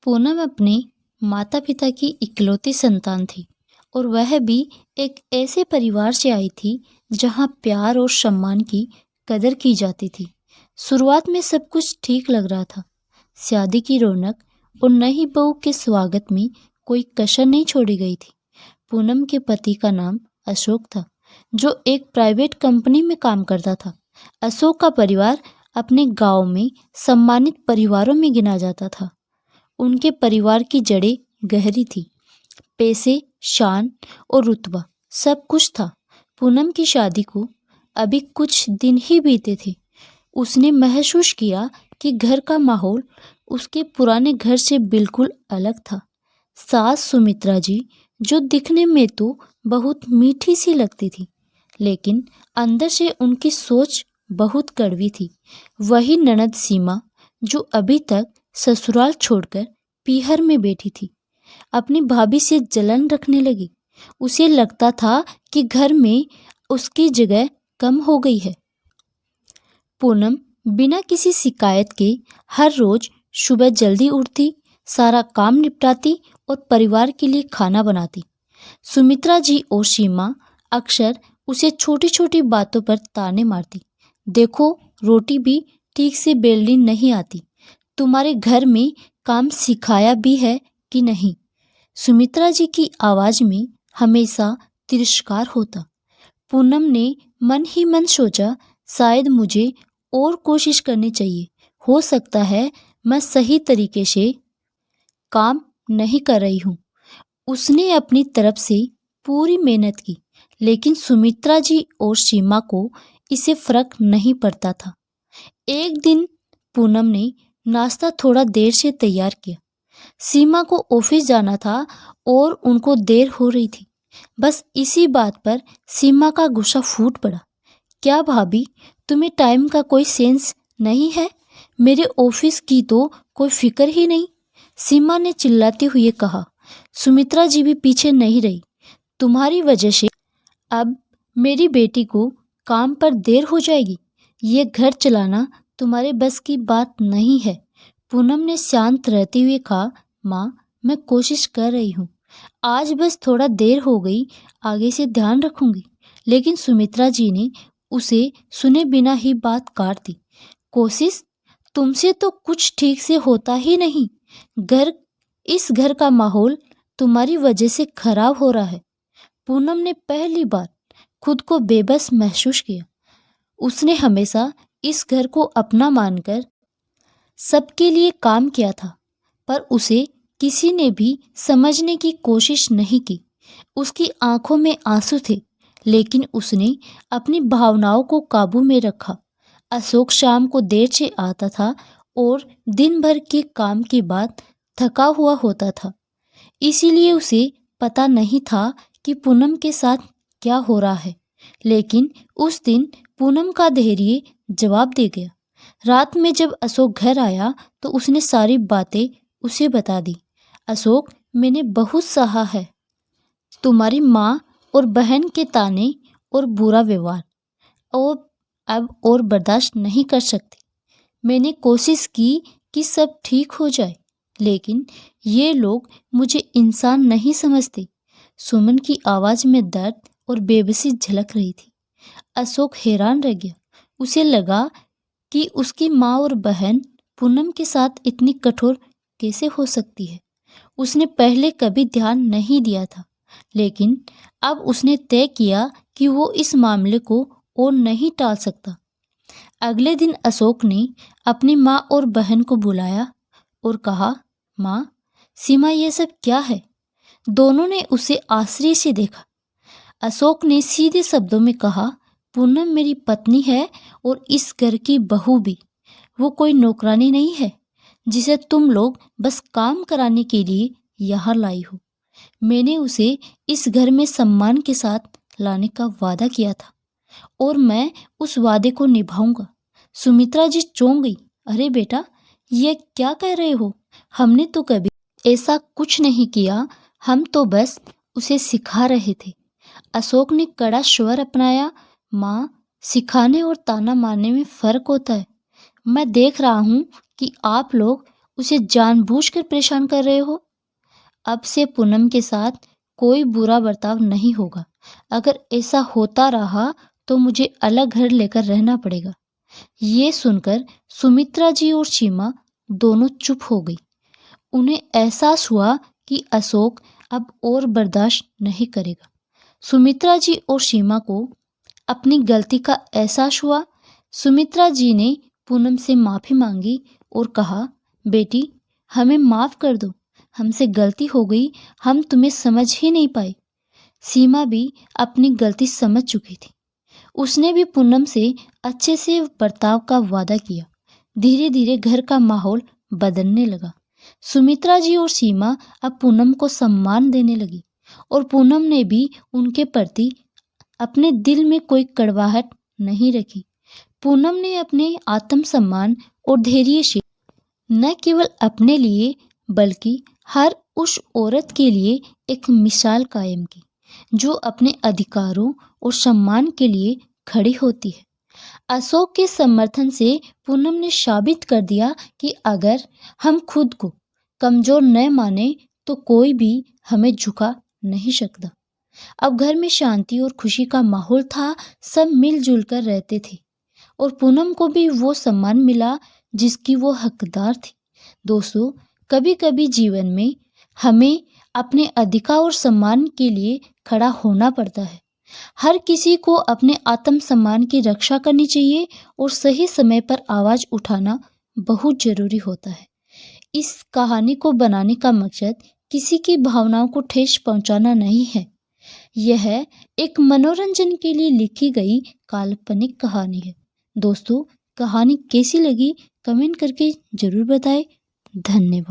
पूनम अपने माता पिता की इकलौती संतान थी और वह भी एक ऐसे परिवार से आई थी जहां प्यार और सम्मान की कदर की जाती थी। शुरुआत में सब कुछ ठीक लग रहा था। शादी की रौनक और नई बहू के स्वागत में कोई कसर नहीं छोड़ी गई थी। पूनम के पति का नाम अशोक था, जो एक प्राइवेट कंपनी में काम करता था। अशोक का परिवार अपने गांव में सम्मानित परिवारों में गिना जाता था। उनके परिवार की जड़ें गहरी थी। पैसे, शान और रुतबा सब कुछ था। पूनम की शादी को अभी कुछ दिन ही बीते थे। उसने महसूस किया कि घर का माहौल उसके पुराने घर से बिल्कुल अलग था। सास सुमित्रा जी, जो दिखने में तो बहुत मीठी सी लगती थी, लेकिन अंदर से उनकी सोच बहुत कड़वी थी। वही ननद सीमा, जो अभी तक ससुराल छोड़कर पीहर में बैठी थी, अपनी भाभी से जलन रखने लगी। उसे लगता था कि घर में उसकी जगह कम हो गई है। पूनम बिना किसी शिकायत के हर रोज सुबह जल्दी उठती, सारा काम निपटाती और परिवार के लिए खाना बनाती। सुमित्रा जी और सीमा अक्सर उसे छोटी छोटी बातों पर ताने मारती। देखो, रोटी भी ठीक से बेलनी नहीं आती। तुम्हारे घर में काम सिखाया भी है कि नहीं? सुमित्रा जी की आवाज में हमेशा तिरस्कार होता। पूनम ने मन ही मन सोचा, शायद मुझे और कोशिश करनी चाहिए। हो सकता है मैं सही तरीके से काम नहीं कर रही हूँ। उसने अपनी तरफ से पूरी मेहनत की, लेकिन सुमित्रा जी और सीमा को इससे फर्क नहीं पड़ता था। एक दिन पूनम ने नाश्ता थोड़ा देर से तैयार किया। सीमा को ऑफिस जाना था और उनको देर हो रही थी। बस इसी बात पर सीमा का गुस्सा फूट पड़ा। क्या भाभी, तुम्हें टाइम का कोई सेंस नहीं है? मेरे ऑफिस की तो कोई फिक्र ही नहीं, सीमा ने चिल्लाते हुए कहा। सुमित्रा जी भी पीछे नहीं रही। तुम्हारी वजह से अब मेरी बेटी को काम पर देर हो जाएगी। ये घर चलाना तुम्हारे बस की बात नहीं है। पूनम ने शांत रहते हुए कहा, माँ, मैं कोशिश कर रही हूँ। आज बस थोड़ा देर हो गई, आगे से ध्यान रखूंगी। लेकिन सुमित्रा जी ने उसे सुने बिना ही बात काट दी। कोशिश? तुमसे तो कुछ ठीक से होता ही नहीं। इस घर का माहौल तुम्हारी वजह से खराब हो रहा है। पूनम ने पहली बार खुद को बेबस महसूस किया। उसने हमेशा इस घर को अपना मानकर सबके लिए काम किया था, पर उसे किसी ने भी समझने की कोशिश नहीं की। उसकी आंखों में आंसू थे, लेकिन उसने अपनी भावनाओं को काबू में रखा। अशोक शाम को देर से आता था और दिन भर के काम के बाद थका हुआ होता था। इसीलिए उसे पता नहीं था कि पूनम के साथ क्या हो रहा है। लेकिन उस दिन पूनम का धैर्य जवाब दे गया। रात में जब अशोक घर आया तो उसने सारी बातें उसे बता दी। अशोक, मैंने बहुत सहा है तुम्हारी माँ और बहन के ताने और बुरा व्यवहार, और अब और बर्दाश्त नहीं कर सकती। मैंने कोशिश की कि सब ठीक हो जाए, लेकिन ये लोग मुझे इंसान नहीं समझते। सुमन की आवाज में दर्द और बेबसी झलक रही थी। अशोक हैरान रह गया। उसे लगा कि उसकी माँ और बहन पूनम के साथ इतनी कठोर कैसे हो सकती है। उसने पहले कभी ध्यान नहीं दिया था, लेकिन अब उसने तय किया कि वो इस मामले को और नहीं टाल सकता। अगले दिन अशोक ने अपनी माँ और बहन को बुलाया और कहा, माँ, सीमा ये सब क्या है? दोनों ने उसे आश्चर्य से देखा। अशोक ने सीधे शब्दों में कहा, पूनम मेरी पत्नी है और इस घर की बहू भी। वो कोई नौकरानी नहीं है जिसे तुम लोग बस काम कराने के लिए यहाँ लाई हो। मैंने उसे इस घर में सम्मान के साथ लाने का वादा किया था और मैं उस वादे को निभाऊंगा। सुमित्रा जी चौंक गई। अरे बेटा, ये क्या कह रहे हो? हमने तो कभी ऐसा कुछ नहीं किया, हम तो बस उसे सिखा रहे थे। अशोक ने कड़ा स्वर अपनाया। माँ, सिखाने और ताना मारने में फर्क होता है। मैं देख रहा हूँ कि आप लोग उसे जानबूझकर परेशान कर रहे हो। अब से पूनम के साथ कोई बुरा बर्ताव नहीं होगा। अगर ऐसा होता रहा तो मुझे अलग घर लेकर रहना पड़ेगा। ये सुनकर सुमित्रा जी और सीमा दोनों चुप हो गई। उन्हें एहसास हुआ कि अशोक अब और बर्दाश्त नहीं करेगा। सुमित्रा जी और सीमा को अपनी गलती का एहसास हुआ। सुमित्रा जी ने पूनम से माफ़ी मांगी और कहा, बेटी हमें माफ़ कर दो, हमसे गलती हो गई, हम तुम्हें समझ ही नहीं पाए। सीमा भी अपनी गलती समझ चुकी थी। उसने भी पूनम से अच्छे से बर्ताव का वादा किया। धीरे धीरे घर का माहौल बदलने लगा। सुमित्रा जी और सीमा अब पूनम को सम्मान देने लगी और पूनम ने भी उनके प्रति अपने दिल में कोई कड़वाहट नहीं रखी। पूनम ने अपने आत्मसम्मान और धैर्य से न केवल अपने लिए बल्कि हर उस औरत के लिए एक मिसाल कायम की जो अपने अधिकारों और सम्मान के लिए खड़ी होती है। अशोक के समर्थन से पूनम ने साबित कर दिया कि अगर हम खुद को कमजोर न माने तो कोई भी हमें झुका नहीं सकता। अब घर में शांति और खुशी का माहौल था। सब मिलजुल कर रहते थे और पूनम को भी वो सम्मान मिला जिसकी वो हकदार थी। दोस्तों, कभी कभी जीवन में हमें अपने अधिकार और सम्मान के लिए खड़ा होना पड़ता है। हर किसी को अपने आत्मसम्मान की रक्षा करनी चाहिए और सही समय पर आवाज उठाना बहुत जरूरी होता है। इस कहानी को बनाने का मकसद किसी की भावनाओं को ठेस पहुंचाना नहीं है। यह एक मनोरंजन के लिए लिखी गई काल्पनिक कहानी है। दोस्तों, कहानी कैसी लगी कमेंट करके जरूर बताएं। धन्यवाद।